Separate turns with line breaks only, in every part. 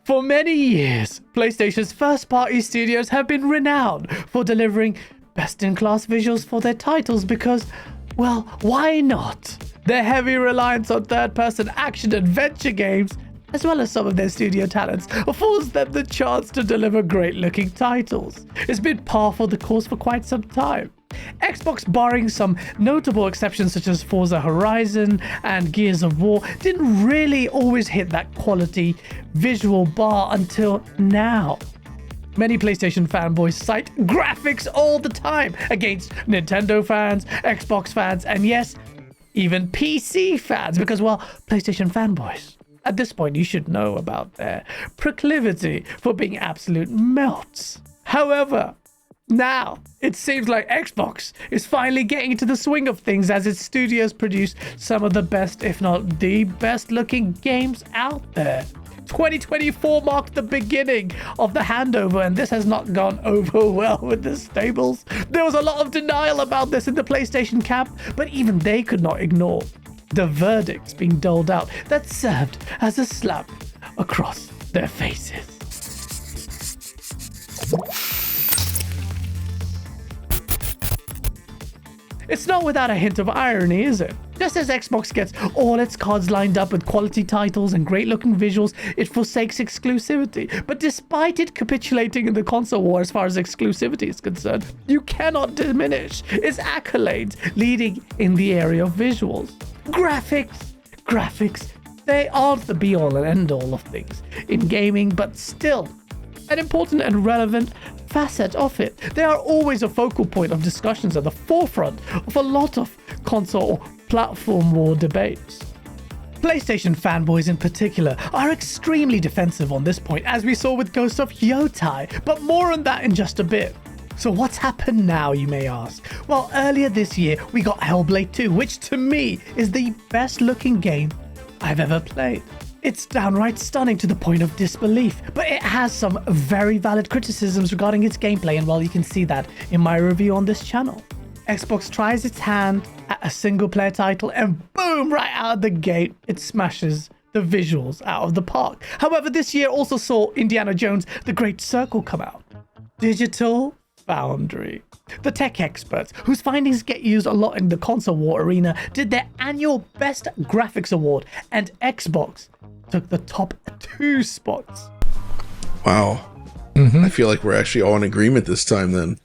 For many years, PlayStation's first-party studios have been renowned for delivering best-in-class visuals for their titles because, well, why not? Their heavy reliance on third-person action-adventure games, as well as some of their studio talents, affords them the chance to deliver great-looking titles. It's been par for the course for quite some time. Xbox, barring some notable exceptions such as Forza Horizon and Gears of War, didn't really always hit that quality visual bar until now. Many PlayStation fanboys cite graphics all the time against Nintendo fans, Xbox fans, and yes, even PC fans, because, well, PlayStation fanboys, at this point, you should know about their proclivity for being absolute melts. However, now, it seems like Xbox is finally getting into the swing of things as its studios produce some of the best, if not the best looking games out there. 2024 marked the beginning of the handover, and this has not gone over well with the stables. There was a lot of denial about this in the PlayStation camp, but even they could not ignore the verdicts being doled out that served as a slap across their faces. It's not without a hint of irony, is it? Just as Xbox gets all its cards lined up with quality titles and great-looking visuals, it forsakes exclusivity. But despite it capitulating in the console war as far as exclusivity is concerned, you cannot diminish its accolades leading in the area of visuals. Graphics, they aren't the be-all and end-all of things in gaming, but still an important and relevant facet of it. They are always a focal point of discussions at the forefront of a lot of console or platform war debates. PlayStation fanboys in particular are extremely defensive on this point, as we saw with Ghost of Yotei, but more on that in just a bit. So what's happened now, you may ask? Well, earlier this year we got Hellblade 2, which to me is the best looking game I've ever played. It's downright stunning to the point of disbelief, but it has some very valid criticisms regarding its gameplay, and well, you can see that in my review on this channel. Xbox tries its hand at a single-player title, and boom, right out of the gate, it smashes the visuals out of the park. However, this year also saw Indiana Jones: The Great Circle come out. Digital Foundry, the tech experts whose findings get used a lot in the console war arena, did their annual Best Graphics Award, and Xbox took the top 2 spots.
Wow. I feel like we're actually all in agreement this time then.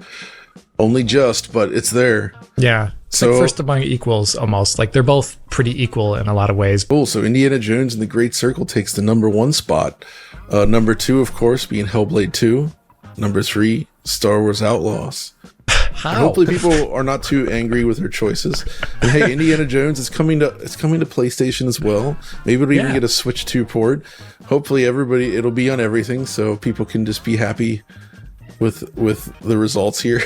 Only just, but it's there.
Yeah. It's like first among equals almost. Like they're both pretty equal in a lot of ways.
Cool. So Indiana Jones and the Great Circle takes the number 1 spot. Number 2, of course, being Hellblade 2. Number 3, Star Wars Outlaws.
How?
Hopefully people are not too angry with their choices. And hey, Indiana Jones is coming to PlayStation as well. Maybe it'll even get a Switch 2 port. Hopefully it'll be on everything, so people can just be happy with the results here.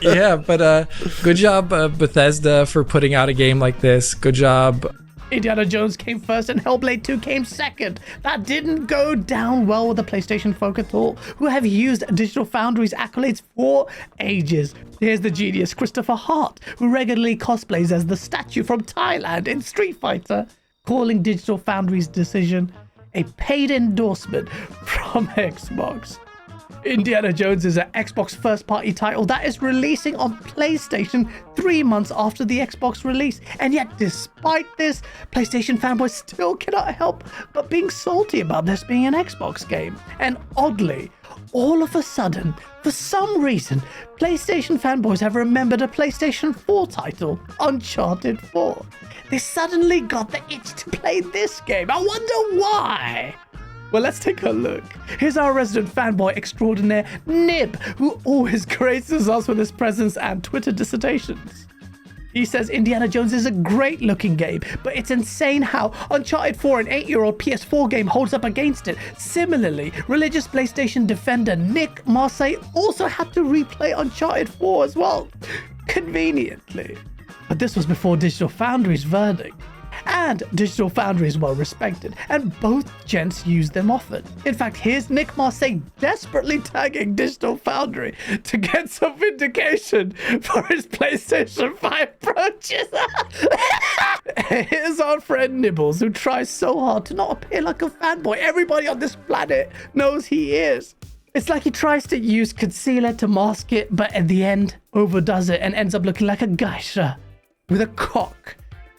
Yeah, but good job Bethesda for putting out a game like this. Good job.
Indiana Jones came first and Hellblade 2 came second. That didn't go down well with the PlayStation folk at all, who have used Digital Foundry's accolades for ages. Here's the genius Christopher Hart, who regularly cosplays as the statue from Thailand in Street Fighter, calling Digital Foundry's decision a paid endorsement from Xbox. Indiana Jones is an Xbox first-party title that is releasing on PlayStation 3 months after the Xbox release. And yet, despite this, PlayStation fanboys still cannot help but being salty about this being an Xbox game. And oddly, all of a sudden, for some reason, PlayStation fanboys have remembered a PlayStation 4 title, Uncharted 4. They suddenly got the itch to play this game. I wonder why. Well, let's take a look. Here's our resident fanboy extraordinaire, Nib, who always graces us with his presence and Twitter dissertations. He says Indiana Jones is a great looking game, but it's insane how Uncharted 4, an 8-year-old PS4 game, holds up against it. Similarly, religious PlayStation defender Nick Marseille also had to replay Uncharted 4 as well. Conveniently. But this was before Digital Foundry's verdict. and Digital Foundry is well respected, and both gents use them often. In fact, here's Nick Marseille desperately tagging Digital Foundry to get some vindication for his PlayStation 5 purchase. Here's our friend Nibbles, who tries so hard to not appear like a fanboy. Everybody on this planet knows he is. It's like he tries to use concealer to mask it, but at the end, overdoes it and ends up looking like a geisha with a cock.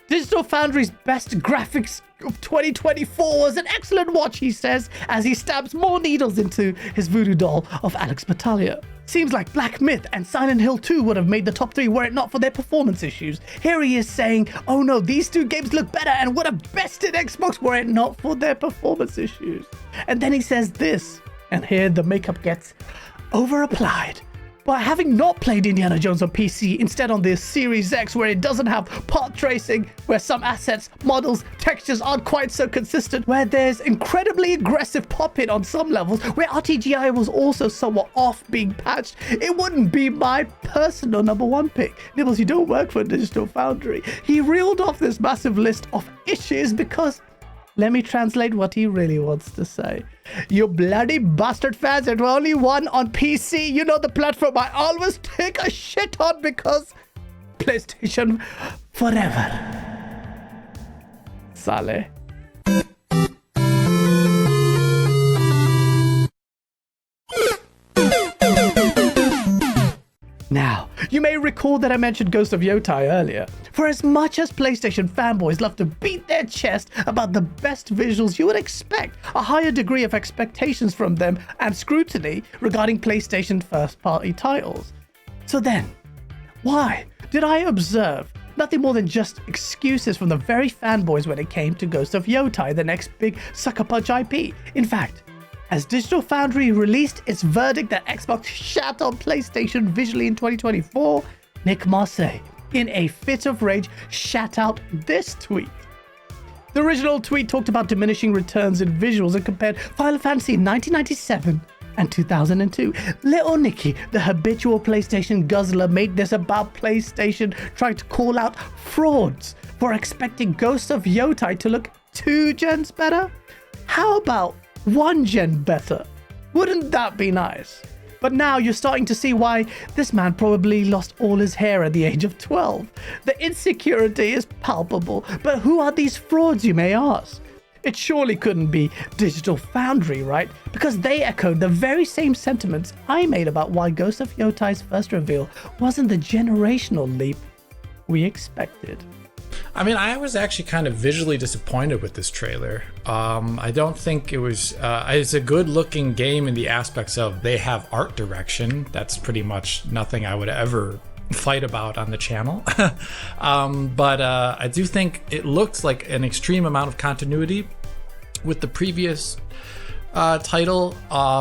Digital Foundry's best graphics of 2024 was an excellent watch, he says, as he stabs more needles into his voodoo doll of Alex Battaglia. Seems like Black Myth and Silent Hill 2 would have made the top 3 were it not for their performance issues. Here he is saying, oh no, these 2 games look better and would have bested Xbox were it not for their performance issues. And then he says this. And here the makeup gets over-applied. By having not played Indiana Jones on PC, instead on the Series X where it doesn't have part tracing, where some assets, models, textures aren't quite so consistent, where there's incredibly aggressive pop-in on some levels, where RTGI was also somewhat off being patched, it wouldn't be my personal number 1 pick. Nibbles, you don't work for Digital Foundry. He reeled off this massive list of issues because... let me translate what he really wants to say. You bloody bastard fans, there's only one on PC. You know the platform I always take a shit on because PlayStation forever. Sale. Now, you may recall that I mentioned Ghost of Yotei earlier. For as much as PlayStation fanboys love to beat their chest about the best visuals, you would expect a higher degree of expectations from them and scrutiny regarding PlayStation first-party titles. So then, why did I observe nothing more than just excuses from the very fanboys when it came to Ghost of Yotei, the next big sucker punch IP? In fact, as Digital Foundry released its verdict that Xbox shat on PlayStation visually in 2024, Nick Marseille, in a fit of rage, shat out this tweet. The original tweet talked about diminishing returns in visuals and compared Final Fantasy 1997 and 2002. Little Nicky, the habitual PlayStation guzzler, made this about PlayStation trying to call out frauds for expecting Ghost of Yotei to look 2 gens better. How about 1 gen better? Wouldn't that be nice? But now you're starting to see why this man probably lost all his hair at the age of 12. The insecurity is palpable, but who are these frauds, you may ask? It surely couldn't be Digital Foundry, right? Because they echoed the very same sentiments I made about why Ghost of Yotei's first reveal wasn't the generational leap we expected.
I mean, I was actually kind of visually disappointed with this trailer. I don't think it was... it's a good-looking game in the aspects of they have art direction. That's pretty much nothing I would ever fight about on the channel. But I do think it looks like an extreme amount of continuity with the previous title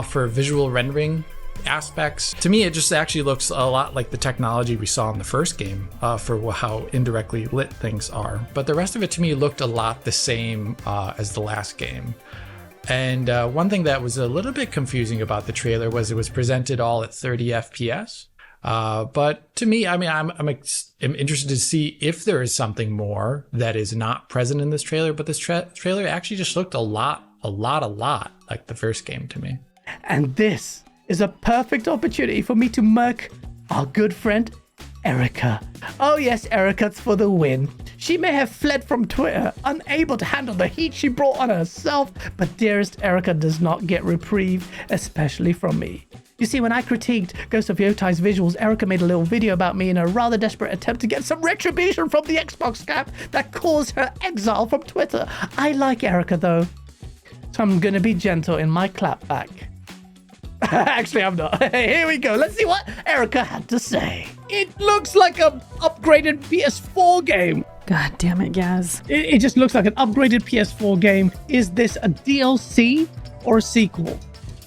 for visual rendering aspects. To me, it just actually looks a lot like the technology we saw in the first game for how indirectly lit things are. But the rest of it to me looked a lot the same as the last game. And one thing that was a little bit confusing about the trailer was it was presented all at 30 FPS. But to me, I mean, I'm interested to see if there is something more that is not present in this trailer. But this trailer actually just looked a lot like the first game to me.
And this is a perfect opportunity for me to murk our good friend Erica. Oh yes, Erica's for the win. She may have fled from Twitter, unable to handle the heat she brought on herself, but dearest Erica does not get reprieve, especially from me. You see, when I critiqued Ghost of Yotei's visuals, Erica made a little video about me in a rather desperate attempt to get some retribution from the Xbox scam that caused her exile from Twitter. I like Erica though, so I'm gonna be gentle in my clapback. Actually, I'm not. Here we go. Let's see what Erica had to say. It looks like an upgraded PS4 game.
God damn it, Gaz.
It just looks like an upgraded PS4 game. Is this a DLC or a sequel?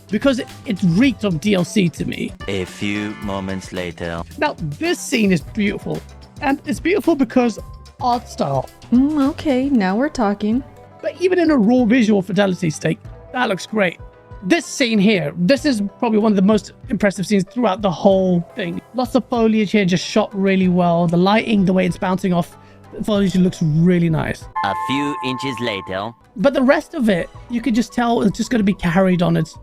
Because it reeked of DLC to me.
A few moments later.
Now, this scene is beautiful. And it's beautiful because art style.
Okay, now we're talking.
But even in a raw visual fidelity state, that looks great. This scene here, this is probably one of the most impressive scenes throughout the whole thing. Lots of foliage here, just shot really well. The lighting, the way it's bouncing off The foliage looks really nice.
A few inches later.
But the rest of it, you could just tell it's just going to be carried on its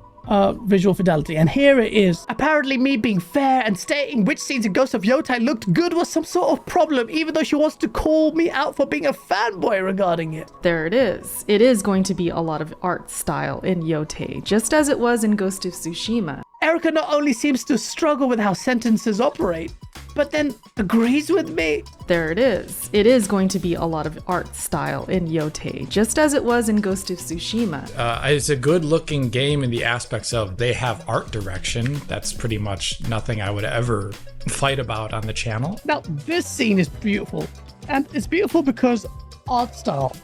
visual fidelity. And here it is. Apparently me being fair and stating which scenes in Ghost of Yotei looked good was some sort of problem, even though she wants to call me out for being a fanboy regarding it.
There it is. It is going to be a lot of art style in Yotei, just as it was in Ghost of Tsushima.
Erica not only seems to struggle with how sentences operate, but then agrees with me.
There it is. It is going to be a lot of art style in Yotei, just as it was in Ghost of Tsushima.
It's a good looking game in the aspects of they have art direction. That's pretty much nothing I would ever fight about on the channel.
Now, this scene is beautiful. And it's beautiful because art style.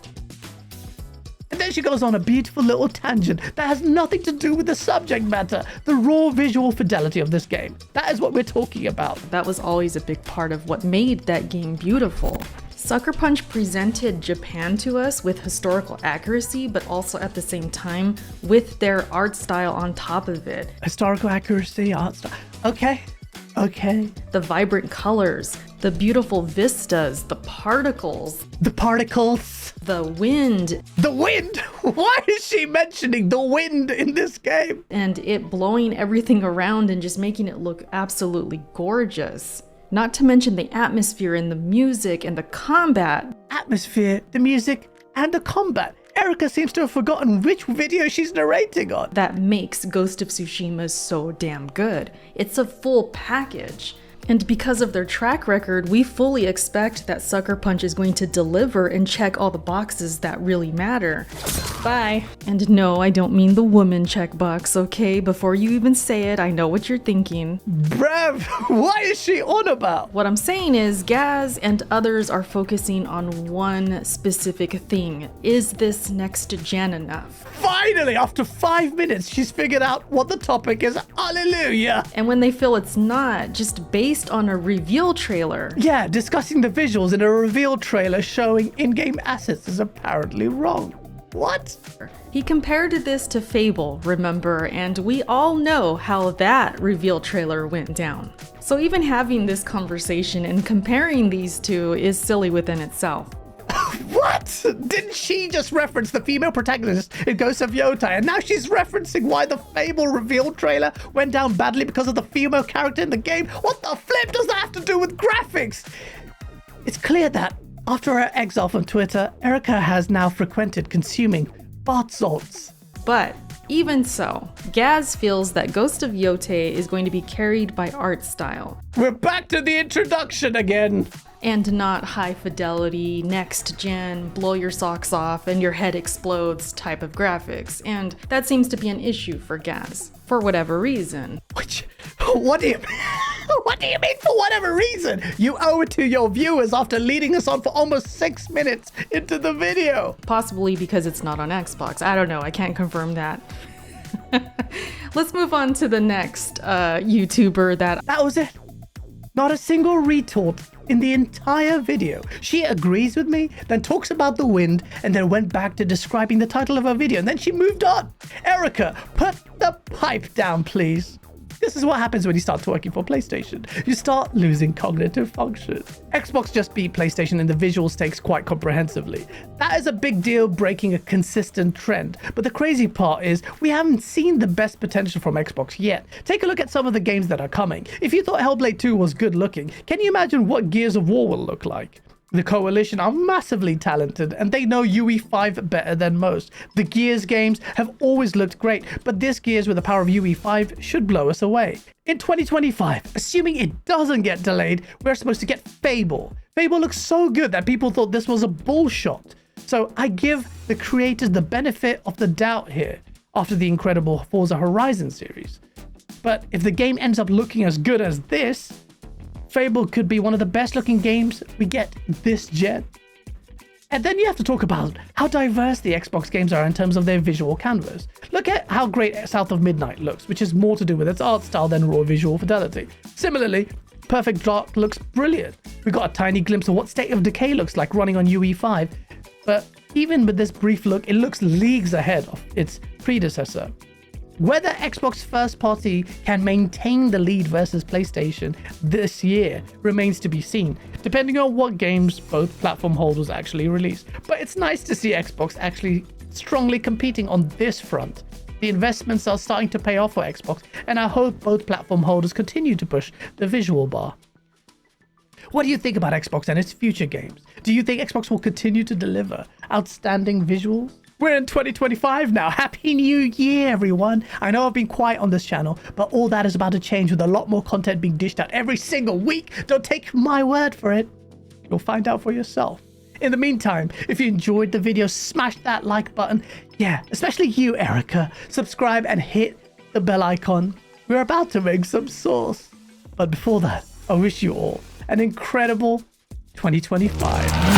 And then she goes on a beautiful little tangent that has nothing to do with the subject matter, the raw visual fidelity of this game. That is what we're talking about.
That was always a big part of what made that game beautiful. Sucker Punch presented Japan to us with historical accuracy, but also at the same time with their art style on top of it.
Historical accuracy, art style. Okay.
The vibrant colors, the beautiful vistas, the particles.
The particles.
The wind.
The wind? Why is she mentioning the wind in this game?
And it blowing everything around and just making it look absolutely gorgeous. Not to mention the atmosphere and the music and the combat.
Atmosphere, the music, and the combat. Erica seems to have forgotten which video she's narrating on.
That makes Ghost of Tsushima so damn good. It's a full package. And because of their track record, we fully expect that Sucker Punch is going to deliver and check all the boxes that really matter. Bye. And no, I don't mean the woman checkbox, okay? Before you even say it, I know what you're thinking.
Brev, why is she on about?
What I'm saying is Gaz and others are focusing on one specific thing. Is this next gen enough?
Finally, after 5 minutes, she's figured out what the topic is. Hallelujah.
And when they feel it's not, just based on a reveal trailer.
Yeah, discussing the visuals in a reveal trailer showing in-game assets is apparently wrong. What?
He compared this to Fable, remember, and we all know how that reveal trailer went down. So even having this conversation and comparing these two is silly within itself.
What? Didn't she just reference the female protagonist in Ghost of Yotei, and now she's referencing why the Fable reveal trailer went down badly because of the female character in the game? What the flip does that have to do with graphics? It's clear that after her exile from Twitter, Erica has now frequented consuming bath salts.
But even so, Gaz feels that Ghost of Yotei is going to be carried by art style.
We're back to the introduction again.
And not high fidelity, next gen, blow your socks off and your head explodes type of graphics. And that seems to be an issue for Gaz, for whatever reason.
What do you What do you mean for whatever reason? You owe it to your viewers after leading us on for almost 6 minutes into the video.
Possibly because it's not on Xbox. I don't know. I can't confirm that. Let's move on to the next YouTuber that
was it. Not a single retort in the entire video. She agrees with me, then talks about the wind, and then went back to describing the title of her video, and then she moved on. Erica, put the pipe down, please. This is what happens when you start working for PlayStation. You start losing cognitive function. Xbox just beat PlayStation in the visual stakes quite comprehensively. That is a big deal, breaking a consistent trend. But the crazy part is we haven't seen the best potential from Xbox yet. Take a look at some of the games that are coming. If you thought Hellblade 2 was good looking, can you imagine what Gears of War will look like? The Coalition are massively talented and they know UE5 better than most. The Gears games have always looked great, but this Gears with the power of UE5 should blow us away. In 2025, assuming it doesn't get delayed, we're supposed to get Fable. Fable looks so good that people thought this was a bullshot. So I give the creators the benefit of the doubt here after the incredible Forza Horizon series. But if the game ends up looking as good as this, Fable could be one of the best looking games we get this gen. And then you have to talk about how diverse the Xbox games are in terms of their visual canvas. Look at how great South of Midnight looks, which is more to do with its art style than raw visual fidelity. Similarly, Perfect Dark looks brilliant. We got a tiny glimpse of what State of Decay looks like running on UE5, but even with this brief look, it looks leagues ahead of its predecessor. Whether Xbox first party can maintain the lead versus PlayStation this year remains to be seen, depending on what games both platform holders actually release. But it's nice to see Xbox actually strongly competing on this front. The investments are starting to pay off for Xbox, and I hope both platform holders continue to push the visual bar. What do you think about Xbox and its future games? Do you think Xbox will continue to deliver outstanding visuals? We're in 2025 now. Happy New Year, everyone. I know I've been quiet on this channel, but all that is about to change with a lot more content being dished out every single week. Don't take my word for it. You'll find out for yourself. In the meantime, if you enjoyed the video, smash that like button. Yeah, especially you, Erica. Subscribe and hit the bell icon. We're about to make some sauce. But before that, I wish you all an incredible 2025.